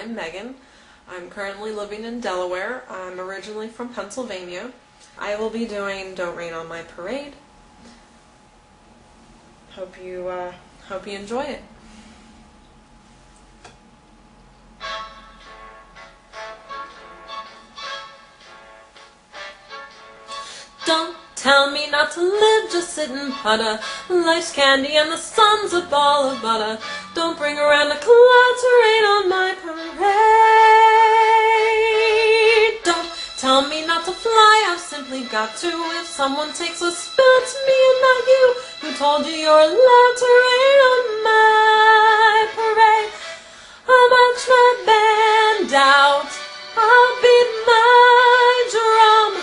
I'm Megan. I'm currently living in Delaware. I'm originally from Pennsylvania. I will be doing Don't Rain on My Parade. Hope you enjoy it. Don't tell me not to live, just sit and putter. Life's candy and the sun's a ball of butter. Don't bring around the clouds to rain on my parade. Don't tell me not to fly, I've simply got to. If someone takes a spill, it's me and not you. Who told you you're allowed to rain on my parade? I'll march my band out, I'll beat my drum.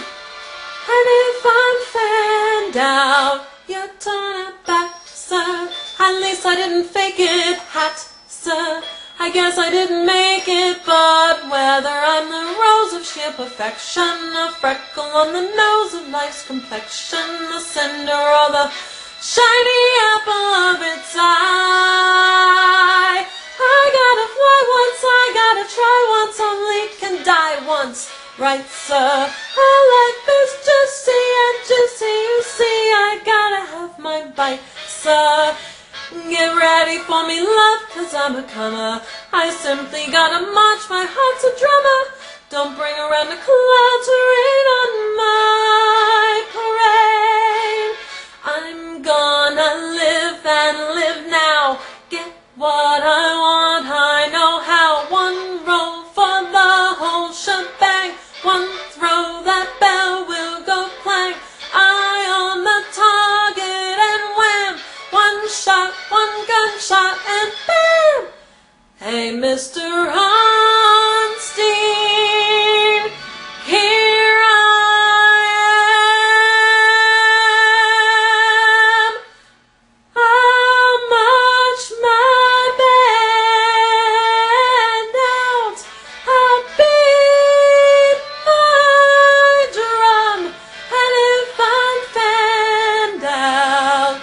And if I'm fanned out, you turn it back, sir. At least I didn't fake it, hat, sir. I guess I didn't make it, but whether I'm the rose of sheer perfection, a freckle on the nose of life's complexion, the cinder or the shiny apple of its eye, I gotta fly once, I gotta try once, only can die once. Right, sir, our life is juicy and juicy, you see, I gotta have my bite, sir. Get ready for me, love, 'cause I'm a comer. I simply gotta march, my heart's a drummer. Don't bring around the clouds to rain on my parade. I'm gonna live and live now, get what I want, I know how. One roll for the whole shebang, one throw, that bell will go clang. Eye on the target and wham, one shot, one gunshot and bam. Hey, Mr. Onstein, here I am. I'll march my band out, I'll beat my drum, and if I'm fanned out,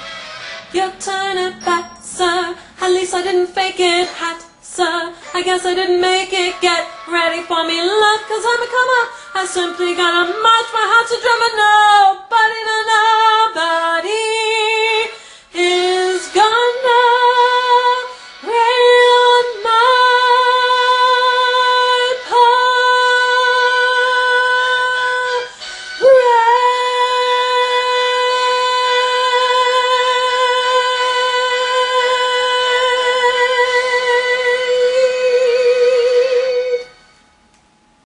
you turn it back, sir. At least I didn't fake it, hat, sir. I guess I didn't make it. Get ready for me, love, 'cause I'm a comer. I simply gotta march, my heart's a drummer. Nobody is gonna